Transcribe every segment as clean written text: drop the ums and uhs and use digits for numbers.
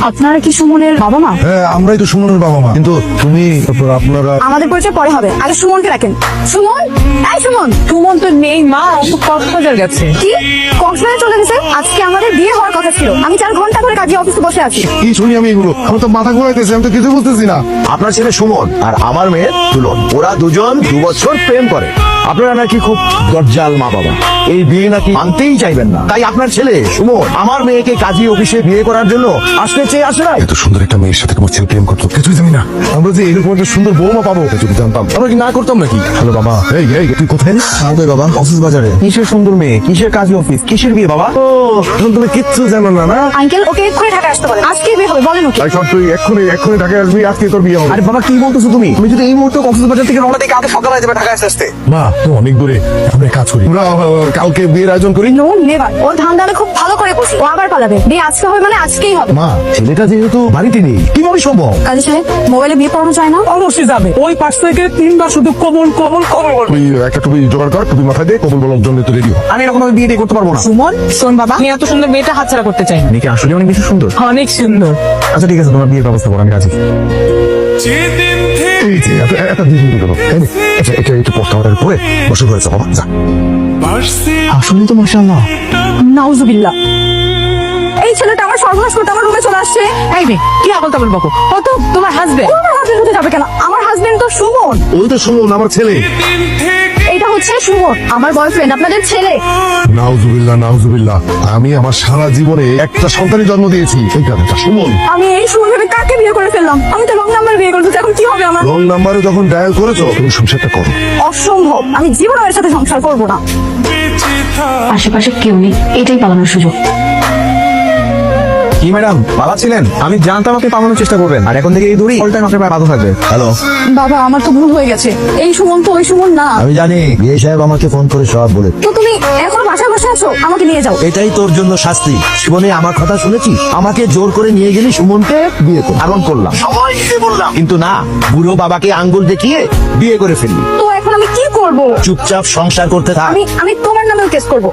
আপনারা কি সুমনের বাবা মা? হ্যাঁ, আমরাই তো সুমনের বাবা মা। কিন্তু তুমি, আপনারা আমাদের পরিচয় পরে হবে, আগে সুমনকে রাখেন। সুমন, এই সুমন। সুমন তো নেই মা, ও তো কক্সবাজার গেছে। কি কক্সবাজার চলে গেছে? আজকে আমাদের বিয়ে হওয়ার কথা ছিল, আমি 4 ঘন্টা ধরে কাজে অফিসে বসে আছি। কি শুনি আমি এগুলো? আমার তো মাথা ঘুরাইতেছে, আমি তো কিছু বুঝতেছি না। আপনার ছেলে সুমন আর আমার মেয়ে তুলন, ওরা দুজন 2 বছর প্রেম করে। আপনারা নাকি খুব দরজাল মা বাবা, এই বিয়ে নাকি মানতেই চাইবেন না। তাই আপনার ছেলে সুমন আমার মেয়েকে কাজী অফিসে বিয়ে করার জন্য আসতে চেয়ে আসে না। এত সুন্দর একটা মেয়ের সাথে তোমার ছেলে প্রেম করতো, কিছুই জানি না। আমরা যে এরকম একটা সুন্দর বৌমা পাবো যদি জানতাম, আমরা কি না করতাম নাকি? হ্যালো বাবা, এই এই তুই কোথায়? আমাদের বাবা কক্সবাজারে। কিসের সুন্দর মেয়ে, কিসের কাজী অফিস, কিসের বিয়ে বাবা? ও, এখন তুমি কিচ্ছু জানো না না? আঙ্কেল ওকে এক্ষুনি ঢাকা আসতে বলেন, আজকে বিয়ে হবে, বলেন ওকে। তাই সব তুই এক্ষুনি ঢাকায় আসবি, আজকে তোর বিয়ে হবে। আরে বাবা কি বলতেছো তুমি? তুমি যদি এই মুহূর্তে কক্সবাজার থেকে রওনা দিয়ে কালকে সকালে যাবে ঢাকায় আসতে। মা, তো অনেক দূরে, আমরা এক কাজ করি, আমরা কালকে বিয়ের আয়োজন করি। নো নেভার, ওর ধান্দা আমি খুব ভালো করে বুঝি, ও আবার পালাবে। বিয়ে আজকে হবে মানে আজকেই হবে। মা, ছেলেটা যেহেতু বাড়িতে নেই, কিভাবে সম্ভব? কাজী সাহেব, মোবাইলে বিয়ে পড়ানো যায় না? অবশ্যই যাবে, ওই পাশ থেকে 3 বার শুধু কবুল কবুল কবুল বলবে। তুই একটা টুপি জোগাড় কর, টুপি মাথায় দে, কবুল বলার জন্য তো রেডি হ। আমি এরকম ভাবে বিয়ে করতে পারবো না। সুমন শোন বাবা, আমি এত সুন্দর মেয়েটা হাতছাড়া করতে চাই না। মেয়েকে আসলে অনেক বেশি সুন্দর। অনেক সুন্দর। আচ্ছা ঠিক আছে, তোমার বিয়ের ব্যবস্থা করো, আমি রাজি। এই যে একটা দিন গেল, আচ্ছা এটা একটু পোস্টারের পরে বসে হয়েছে বাবা, যা। আসলে তো মাশাআল্লাহ। নাউজুবিল্লাহ, এই ছেলেটা আমার সর্বনাশ করতে আমার রুমে চলে আসছে। এই রে, কি আবল তাবল বকো, ও তো তোমার হাজবেন্ড। আমার হাজবেন্ড হতে যাবে কেন? আমার হাজবেন্ড তো সুমন। ওই তো শুনুন আমার ছেলে। এটা হচ্ছে সুমন, আমার বয়ফ্রেন্ড, আপনাদের ছেলে। নাউজুবিল্লাহ নাউজুবিল্লাহ, আমি আমার সারা জীবনে একটা সন্তানের জন্ম দিয়েছি, এই কারণটা সুমন। আমি এই সুমন ভেবে কাকে বিয়ে করে ফেললাম? আমি তো রং নাম্বার বিয়ে করেছি, এখন কি হবে আমার? রং নাম্বারে যখন ডায়াল করেছো, তুমি সংসারটা করো। অসম্ভব, আমি জীবনে এর সাথে সংসার করবো না। আশেপাশে কেউ নেই, এটাই পালানোর সুযোগ। কি ম্যাডাম পালাচ্ছিলেন? আমি জানতাম আপনি পালানোর চেষ্টা করবেন, আর এখন থেকে এই দড়ি অল টাইম আপনার পায়ে বাঁধা থাকবে। হ্যালো বাবা, আমার তো ভুল হয়ে গেছে, এই সুমন তো ওই সুমন না। আমি জানি, বিয়ে সাহেব আমাকে ফোন করে সব বলে। তো তুমি এখন বাসায় বসে আছো, আমাকে নিয়ে যাও। এটাই তোর জন্য শাস্তি। জীবনে আমার কথা শুনেছিস? আমাকে জোর করে নিয়ে গেলি সুমনকে বিয়ে কর। আরণ করলাম, সময় দিতে বললাম, কিন্তু না, বুড়ো বাবাকে আঙ্গুল দেখিয়ে বিয়ে করে ফেললি। তো এখন আমি কি করব? চুপচাপ সংসার করতে থাক। আমি তোমার নামেও কেস করব।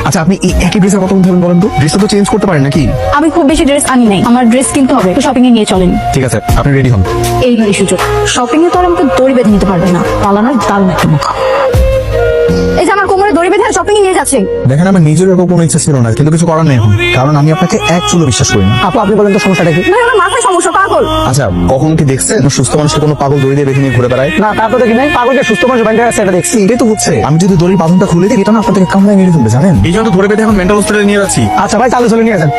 আচ্ছা আপনি এই একই ড্রেসের কথা বলতে বলেন তো? ড্রেসটা তো চেঞ্জ করতে পারেন নাকি? আমি খুব বেশি ড্রেস আনি নাই, আমার ড্রেস কিনতে হবে, তো শপিং এ নিয়ে চলেন। ঠিক আছে, আপনি রেডি হন। এইবারই সুযোগ, শপিং এ তো আর আমাকে দড়ি বেঁধে নিতে পারবে না, পালানোর দারুণ একটা মুখ। এই যে আমার কোমরে দড়ি বেঁধে শপিং এ নিয়ে যাচ্ছে। দেখেন আমার নিজের এরকম কোনো ইচ্ছা ছিল না, কিন্তু কিছু করার নেই এখন, কারণ আমি আপনাকে এক চুলো বিশ্বাস করি না। আপনি বলেন তো সমস্যাটা কি? না, আমার মাথায় সমস্যা, পাগল। আচ্ছা কখন কি দেখছেন সুস্থ মানুষকে কোনো পাগল দড়ি দিয়ে বেঁধে নিয়ে ঘুরে বেড়ায়? না তারপর দেখি নাই, পাগলকে সুস্থ মানুষ বাইরে আছে এটা দেখছি। এটাই তো হচ্ছে। আমি যদি দড়ির বাঁধনটা খুলে দিই, এটা না আপনাকে কামড়ায় মেরে ফেলবে জানেন। এই জন্য ধরে বেঁধে এখন মেন্টাল হসপিটালে নিয়ে যাচ্ছি। আচ্ছা ভাই, চালু চলে নিয়ে যান।